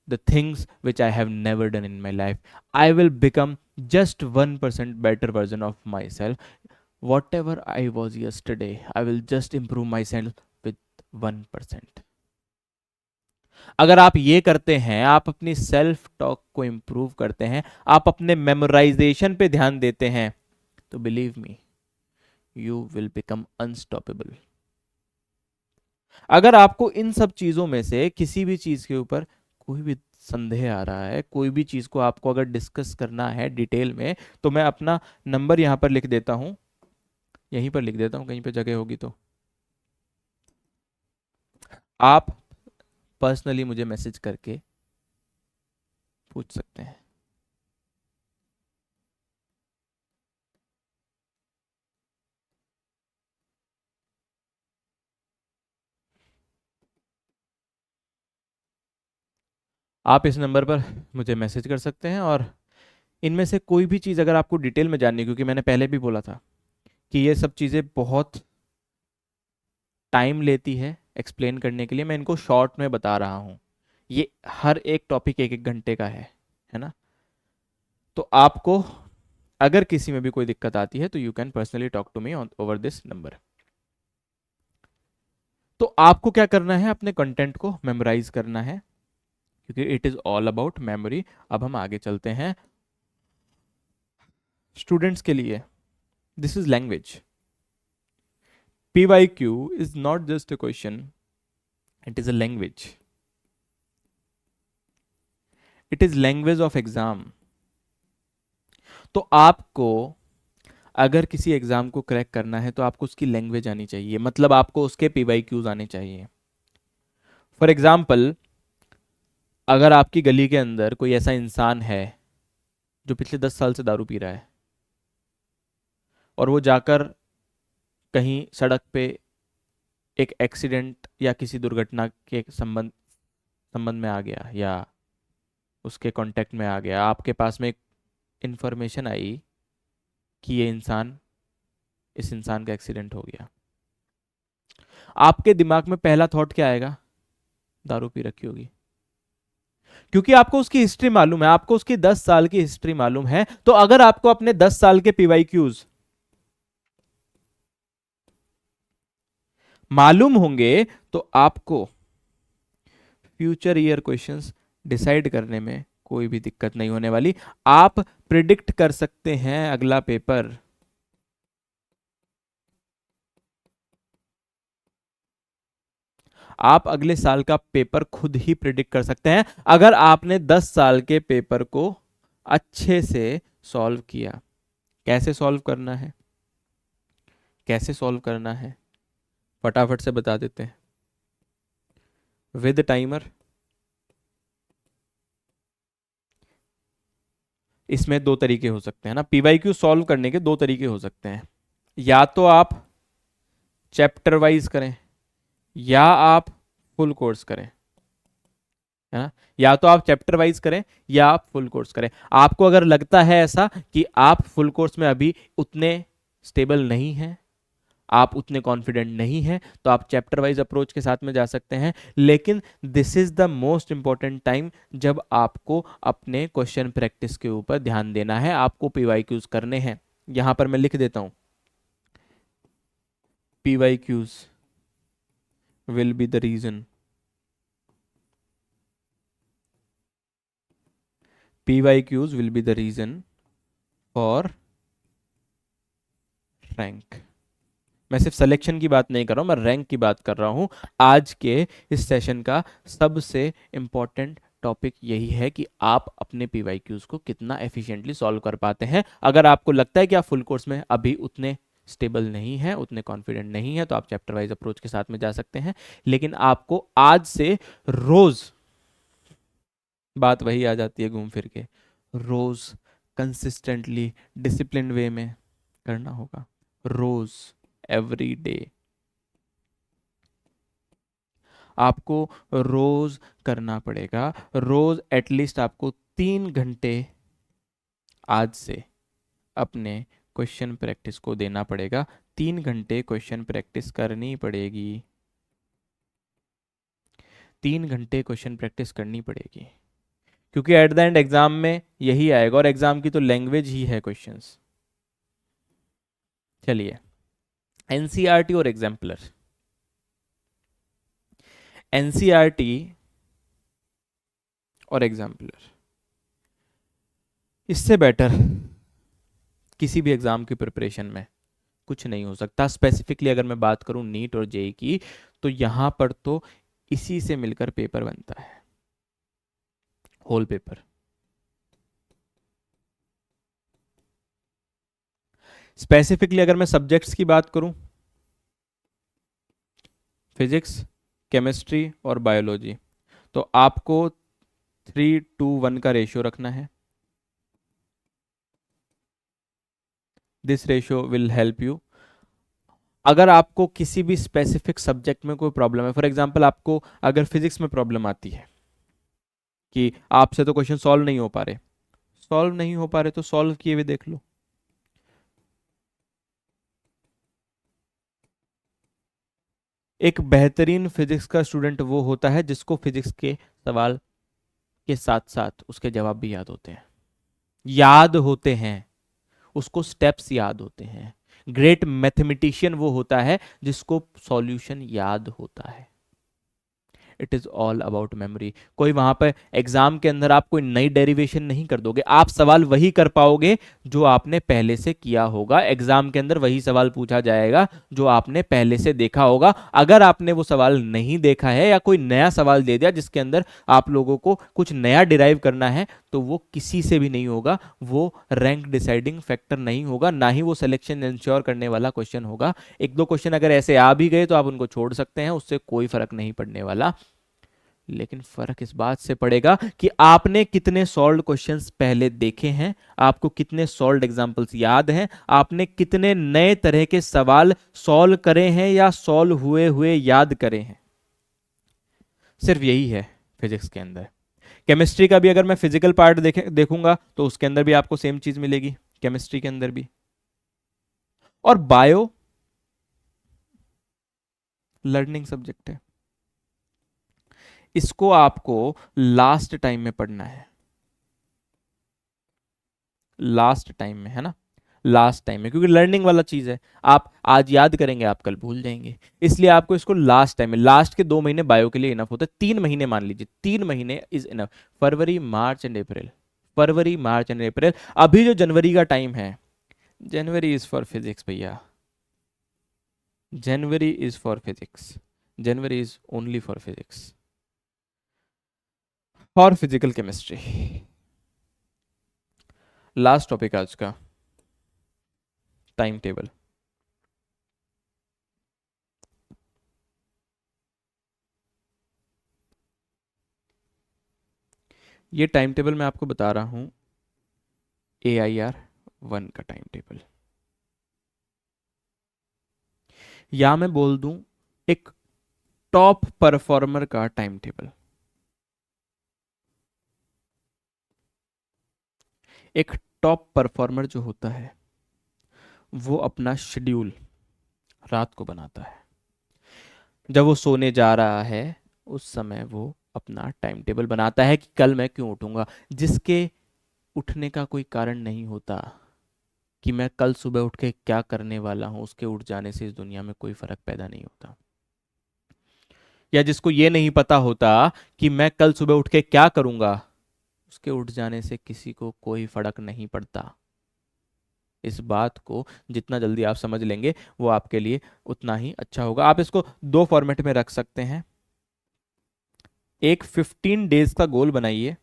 the things which I have never done in my life. I will become just 1% better version of myself. Whatever I was yesterday, I will just improve myself with 1%. अगर आप ये करते हैं, आप अपनी self talk को improve करते हैं, आप अपने मेमोराइजेशन पे ध्यान देते हैं, तो believe me, you will become unstoppable. अगर आपको इन सब चीजों में से किसी भी चीज के ऊपर कोई भी संदेह आ रहा है, कोई भी चीज को आपको अगर डिस्कस करना है डिटेल में, तो मैं अपना नंबर यहां पर लिख देता हूं, यहीं पर लिख देता हूं, कहीं पे जगह होगी तो आप पर्सनली मुझे मैसेज करके पूछ सकते हैं। आप इस नंबर पर मुझे मैसेज कर सकते हैं, और इनमें से कोई भी चीज़ अगर आपको डिटेल में जाननी है, क्योंकि मैंने पहले भी बोला था कि ये सब चीज़ें बहुत टाइम लेती है एक्सप्लेन करने के लिए, मैं इनको शॉर्ट में बता रहा हूँ। ये हर एक टॉपिक एक एक घंटे का है ना। तो आपको अगर किसी में भी कोई दिक्कत आती है तो you can personally talk to me over this number. तो आपको क्या करना है, अपने कंटेंट को मेमोराइज करना है, क्योंकि it is all about memory. अब हम आगे चलते हैं। स्टूडेंट्स के लिए this is language. PYQ is not just a question, it is a language. It is language of exam. तो आपको अगर किसी एग्जाम को क्रैक करना है तो आपको उसकी लैंग्वेज आनी चाहिए, मतलब आपको उसके PYQs आने चाहिए। फॉर एग्जाम्पल, अगर आपकी गली के अंदर कोई ऐसा इंसान है जो पिछले 10 साल से दारू पी रहा है, और वो जाकर कहीं सड़क पे एक एक्सीडेंट या किसी दुर्घटना के संबंध में आ गया, या उसके कांटेक्ट में आ गया, आपके पास में एक इंफॉर्मेशन आई कि इस इंसान का एक्सीडेंट हो गया, आपके दिमाग में पहला थॉट क्या आएगा? दारू पी रखी होगी। क्योंकि आपको उसकी हिस्ट्री मालूम है, आपको उसकी 10 साल की हिस्ट्री मालूम है। तो अगर आपको अपने 10 साल के PYQs मालूम होंगे तो आपको फ्यूचर ईयर क्वेश्चंस डिसाइड करने में कोई भी दिक्कत नहीं होने वाली। आप प्रिडिक्ट कर सकते हैं अगला पेपर। आप अगले साल का पेपर खुद ही प्रिडिक्ट कर सकते हैं, अगर आपने 10 साल के पेपर को अच्छे से सॉल्व किया। कैसे सॉल्व करना है, कैसे सॉल्व करना है, फटाफट से बता देते हैं। With timer. इसमें दो तरीके हो सकते हैं ना, PYQ सॉल्व करने के दो तरीके हो सकते हैं। या तो आप चैप्टर वाइज करें, या आप फुल कोर्स करें, है ना। या तो आप चैप्टर वाइज करें या आप फुल कोर्स करें। आपको अगर लगता है ऐसा कि आप फुल कोर्स में अभी उतने स्टेबल नहीं हैं, आप उतने कॉन्फिडेंट नहीं हैं, तो आप चैप्टर वाइज अप्रोच के साथ में जा सकते हैं। लेकिन this is the most important time जब आपको अपने क्वेश्चन प्रैक्टिस के ऊपर ध्यान देना है, आपको PYQs करने हैं। यहां पर मैं लिख देता हूं, PYQs will be the reason, PYQs will be the reason for rank, मैं सिर्फ सिलेक्शन की बात नहीं कर रहा हूँ, मैं रैंक की बात कर रहा हूँ। आज के इस सेशन का सबसे इम्पोर्टेंट टॉपिक यही है कि आप अपने पीवाईक्यूज को कितना एफिशिएंटली सॉल्व कर पाते हैं। अगर आपको लगता है कि आप फुल कोर्स में अभी उतने स्टेबल नहीं है, उतने कॉन्फिडेंट नहीं है, तो आप चैप्टर वाइज अप्रोच के साथ में जा सकते हैं। लेकिन आपको आज से रोज, बात वही आ जाती है घूम फिर के, रोज कंसिस्टेंटली डिसिप्लिन वे में करना होगा। रोज, एवरी डे आपको रोज करना पड़ेगा। रोज एटलीस्ट आपको 3 घंटे आज से अपने क्वेश्चन प्रैक्टिस को देना पड़ेगा। 3 घंटे क्वेश्चन प्रैक्टिस करनी पड़ेगी। 3 घंटे क्वेश्चन प्रैक्टिस करनी पड़ेगी, क्योंकि एट द एंड एग्जाम में यही आएगा, और एग्जाम की तो लैंग्वेज ही है क्वेश्चंस। चलिए, एनसीईआरटी और एग्जाम्पलर। एनसीईआरटी और एग्जाम्पलर, इससे बेटर किसी भी एग्जाम की प्रिपरेशन में कुछ नहीं हो सकता। स्पेसिफिकली अगर मैं बात करूं नीट और जेई की, तो यहां पर तो इसी से मिलकर पेपर बनता है, होल पेपर। स्पेसिफिकली अगर मैं सब्जेक्ट्स की बात करूं, फिजिक्स, केमिस्ट्री और बायोलॉजी, तो आपको 3:1 का रेशियो रखना है। This ratio will help you. अगर आपको किसी भी स्पेसिफिक सब्जेक्ट में कोई प्रॉब्लम है, फॉर एग्जांपल आपको अगर फिजिक्स में प्रॉब्लम आती है कि आपसे तो क्वेश्चन सॉल्व नहीं हो पा रहे, तो सॉल्व किए हुए देख लो। एक बेहतरीन फिजिक्स का स्टूडेंट वो होता है जिसको फिजिक्स के सवाल के साथ साथ उसके जवाब भी याद होते हैं, उसको स्टेप्स याद होते हैं। ग्रेट मैथमेटिशियन वो होता है जिसको सॉल्यूशन याद होता है। It is all about memory. कोई वहां पर एग्जाम के अंदर आप कोई नई डेरिवेशन नहीं कर दोगे, आप सवाल वही कर पाओगे जो आपने पहले से किया होगा। एग्जाम के अंदर वही सवाल पूछा जाएगा जो आपने पहले से देखा होगा। अगर आपने वो सवाल नहीं देखा है या कोई नया सवाल दे दिया जिसके अंदर आप लोगों को कुछ नया डिराइव करना है, तो वो किसी से भी नहीं होगा, वो रैंक डिसाइडिंग फैक्टर नहीं होगा, ना ही वो सिलेक्शन इंश्योर करने वाला क्वेश्चन होगा। एक दो क्वेश्चन अगर ऐसे आ भी गए तो आप उनको छोड़ सकते हैं, उससे कोई फर्क नहीं पड़ने वाला। लेकिन फर्क इस बात से पड़ेगा कि आपने कितने सॉल्व्ड क्वेश्चंस पहले देखे हैं, आपको कितने सॉल्व्ड एग्जांपल्स याद हैं, आपने कितने नए तरह के सवाल सॉल्व करे हैं या सॉल्व हुए हुए याद करे हैं। सिर्फ यही है फिजिक्स के अंदर। केमिस्ट्री का भी अगर मैं फिजिकल पार्ट देखूंगा तो उसके अंदर भी आपको सेम चीज मिलेगी, केमिस्ट्री के अंदर भी। और बायो लर्निंग सब्जेक्ट है, इसको आपको लास्ट टाइम में पढ़ना है। लास्ट टाइम में, है ना, लास्ट टाइम में, क्योंकि लर्निंग वाला चीज है। आप आज याद करेंगे, आप कल भूल जाएंगे, इसलिए आपको इसको लास्ट टाइम में, लास्ट के 2 महीने बायो के लिए इनफ होता है। 3 महीने मान लीजिए, 3 महीने is enough. February, March and April, February, March and April. अभी जो जनवरी का टाइम है, जनवरी इज फॉर फिजिक्स भैया, जनवरी is for physics, January is only for physics और फिजिकल केमिस्ट्री। लास्ट टॉपिक आज का, टाइम टेबल। ये टाइम टेबल मैं आपको बता रहा हूं, AIR 1 का टाइम टेबल, या मैं बोल दूं एक टॉप परफॉर्मर का टाइम टेबल। एक टॉप परफॉर्मर जो होता है वो अपना शेड्यूल रात को बनाता है। जब वो सोने जा रहा है उस समय वो अपना टाइम टेबल बनाता है कि कल मैं क्यों उठूंगा। जिसके उठने का कोई कारण नहीं होता कि मैं कल सुबह उठ के क्या करने वाला हूं, उसके उठ जाने से इस दुनिया में कोई फर्क पैदा नहीं होता। या जिसको ये नहीं पता होता कि मैं कल सुबह उठ के क्या करूंगा, उसके उठ जाने से किसी को कोई फर्क नहीं पड़ता। इस बात को जितना जल्दी आप समझ लेंगे वो आपके लिए उतना ही अच्छा होगा। आप इसको दो फॉर्मेट में रख सकते हैं। एक 15 डेज का गोल बनाइए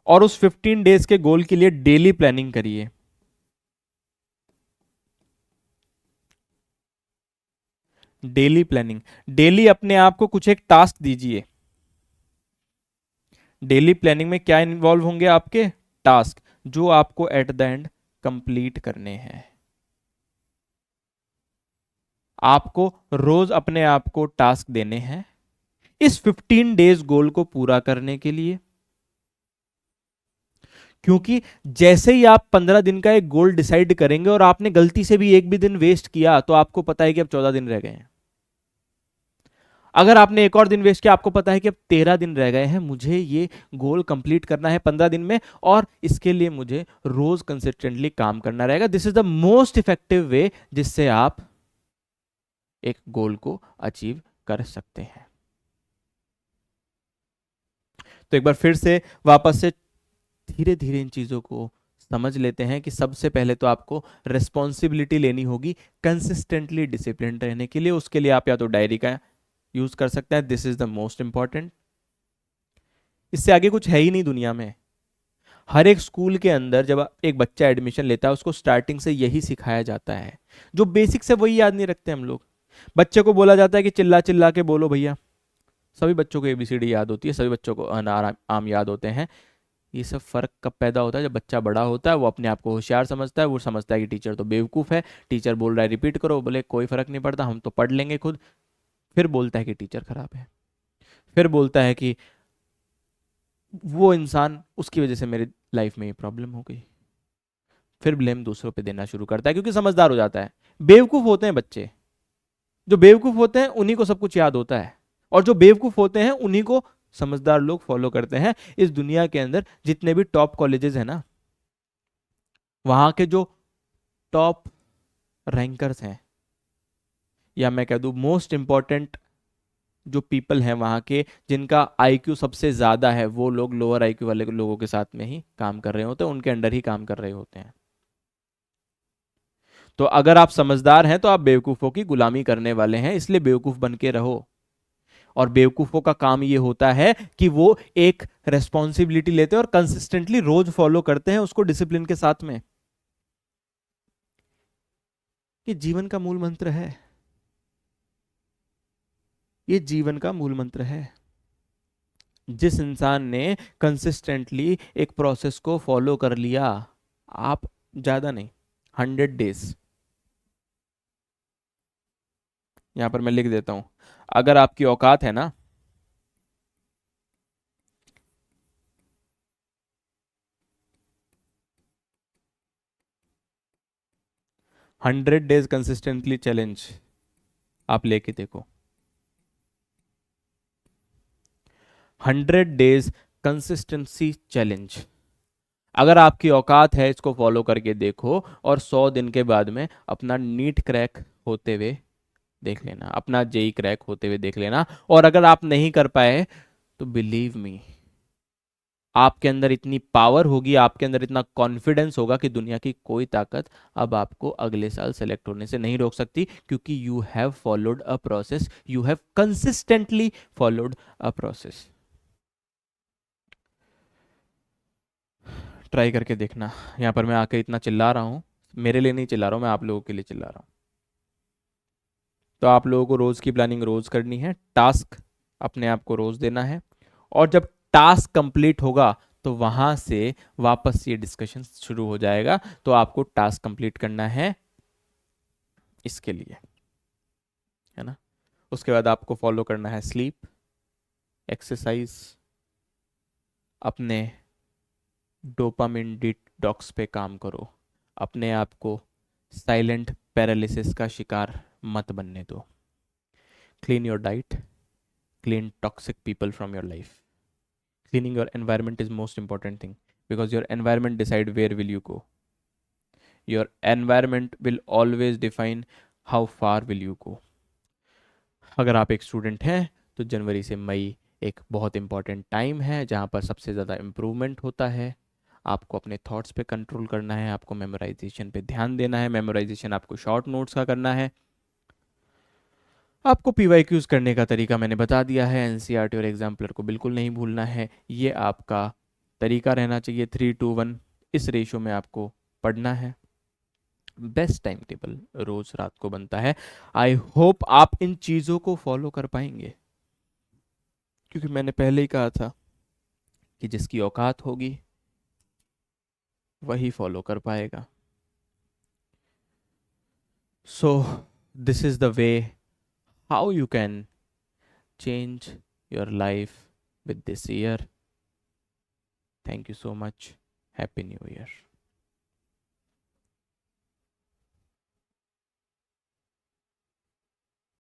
और उस 15 डेज के गोल के लिए डेली प्लानिंग करिए। डेली प्लानिंग, डेली अपने आप को कुछ एक टास्क दीजिए। डेली प्लानिंग में क्या इन्वॉल्व होंगे? आपके टास्क, जो आपको एट द एंड कंप्लीट करने हैं। आपको रोज अपने आप को टास्क देने हैं इस 15 डेज गोल को पूरा करने के लिए। क्योंकि जैसे ही आप 15 दिन का एक गोल डिसाइड करेंगे और आपने गलती से भी एक भी दिन वेस्ट किया तो आपको पता है कि अब 14 दिन रह गए हैं। अगर आपने एक और दिन वेस्ट किया, आपको पता है कि अब 13 दिन रह गए हैं, मुझे ये गोल कंप्लीट करना है 15 दिन में, और इसके लिए मुझे रोज कंसिस्टेंटली काम करना रहेगा। This is the most effective way जिससे आप एक गोल को अचीव कर सकते हैं। तो एक बार फिर से वापस से धीरे धीरे इन चीजों को समझ लेते हैं कि सबसे पहले तो आपको रिस्पॉन्सिबिलिटी लेनी होगी कंसिस्टेंटली डिसिप्लिन रहने के लिए। उसके लिए आप या तो डायरी का यूज कर सकते हैं, this is the most important. इससे आगे कुछ है ही नहीं दुनिया में। हर एक स्कूल के अंदर जब एक बच्चा एडमिशन लेता है उसको स्टार्टिंग से यही सिखाया जाता है। जो बेसिक्स है वही याद नहीं रखते हम लोग। बच्चे को बोला जाता है कि चिल्ला चिल्ला के बोलो भैया। सभी बच्चों को एबीसीडी याद होती है, सभी बच्चों को अनार आम याद होते हैं। ये सब फर्क कब पैदा होता है? जब बच्चा बड़ा होता है, वो अपने आप को होशियार समझता है, वो समझता है कि टीचर तो बेवकूफ़ है, टीचर बोल रहा है रिपीट करो, बोले कोई फर्क नहीं पड़ता, हम तो पढ़ लेंगे खुद। फिर बोलता है कि टीचर खराब है, फिर बोलता है कि वो इंसान, उसकी वजह से मेरी लाइफ में ये प्रॉब्लम हो गई। फिर ब्लेम दूसरों पे देना शुरू करता है क्योंकि समझदार हो जाता है। बेवकूफ़ होते हैं बच्चे, जो बेवकूफ़ होते हैं उन्हीं को सब कुछ याद होता है, और जो बेवकूफ़ होते हैं उन्हीं को समझदार लोग फॉलो करते हैं। इस दुनिया के अंदर जितने भी टॉप कॉलेजेस हैं ना, वहां के जो टॉप रैंकर्स हैं, या मैं कह दूं मोस्ट इंपॉर्टेंट जो पीपल हैं वहां के, जिनका आईक्यू सबसे ज्यादा है, वो लोग लोअर आईक्यू वाले लोगों के साथ में ही काम कर रहे होते हैं, उनके अंडर ही काम कर रहे होते हैं। तो अगर आप समझदार हैं तो आप बेवकूफों की गुलामी करने वाले हैं, इसलिए बेवकूफ बन के रहो। और बेवकूफों का काम ये होता है कि वो एक रेस्पॉन्सिबिलिटी लेते हैं और कंसिस्टेंटली रोज फॉलो करते हैं उसको डिसिप्लिन के साथ में। ये जीवन का मूल मंत्र है, ये जीवन का मूल मंत्र है। जिस इंसान ने कंसिस्टेंटली एक प्रोसेस को फॉलो कर लिया, आप ज्यादा नहीं, 100 डेज, यहां पर मैं लिख देता हूं, अगर आपकी औकात है ना, 100 डेज कंसिस्टेंटली चैलेंज आप लेके देखो। 100 डेज कंसिस्टेंसी चैलेंज, अगर आपकी औकात है इसको फॉलो करके देखो, और 100 दिन के बाद में अपना नीट क्रैक होते हुए देख लेना, अपना जेई क्रैक होते हुए देख लेना। और अगर आप नहीं कर पाए तो बिलीव मी, आपके अंदर इतनी पावर होगी, आपके अंदर इतना कॉन्फिडेंस होगा कि दुनिया की कोई ताकत अब आपको अगले साल सेलेक्ट होने से नहीं रोक सकती, क्योंकि you have followed a process, you have consistently followed a process. Try करके देखना। यहाँ पर मैं आके इतना चिल्ला रहा हूँ, मेरे लिए नहीं चिल्ला रहा हूँ, मैं आप लोगों के लिए चिल्ला रहा हूँ। तो आप लोगों को रोज की प्लानिंग रोज करनी है, टास्क अपने आप को रोज देना है, और जब टास्क कंप्लीट होगा तो वहां से वापस ये डिस्कशन शुरू हो जाएगा। तो आपको टास्क कंप्लीट करना है इसके लिए, है ना। उसके बाद आपको फॉलो करना है स्लीप, एक्सरसाइज, अपने डोपामिन डिटॉक्स पे काम करो, अपने आप को साइलेंट पैरालिसिस का शिकार मत बनने दो। Clean your diet, clean toxic people from your life. Cleaning your environment is most important thing, because your environment decide where will you go. Your environment will always define how far will you go. अगर आप एक student हैं तो जनवरी से मई एक बहुत important time है जहाँ पर सबसे ज़्यादा इम्प्रूवमेंट होता है। आपको अपने थॉट्स पे कंट्रोल करना है, आपको मेमोराइजेशन पे ध्यान देना है। मेमोराइजेशन आपको शॉर्ट नोट्स का करना है। आपको पीवाईक्यूज करने का तरीका मैंने बता दिया है। एनसीईआरटी और एग्जाम्पलर को बिल्कुल नहीं भूलना है। ये आपका तरीका रहना चाहिए। 3-2-1 इस रेशो में आपको पढ़ना है। बेस्ट टाइम टेबल रोज रात को बनता है। आई होप आप इन चीजों को फॉलो कर पाएंगे, क्योंकि मैंने पहले ही कहा था कि जिसकी औकात होगी वही फॉलो कर पाएगा। So this is the way how you can change your life with this year. Thank you so much. Happy New Year.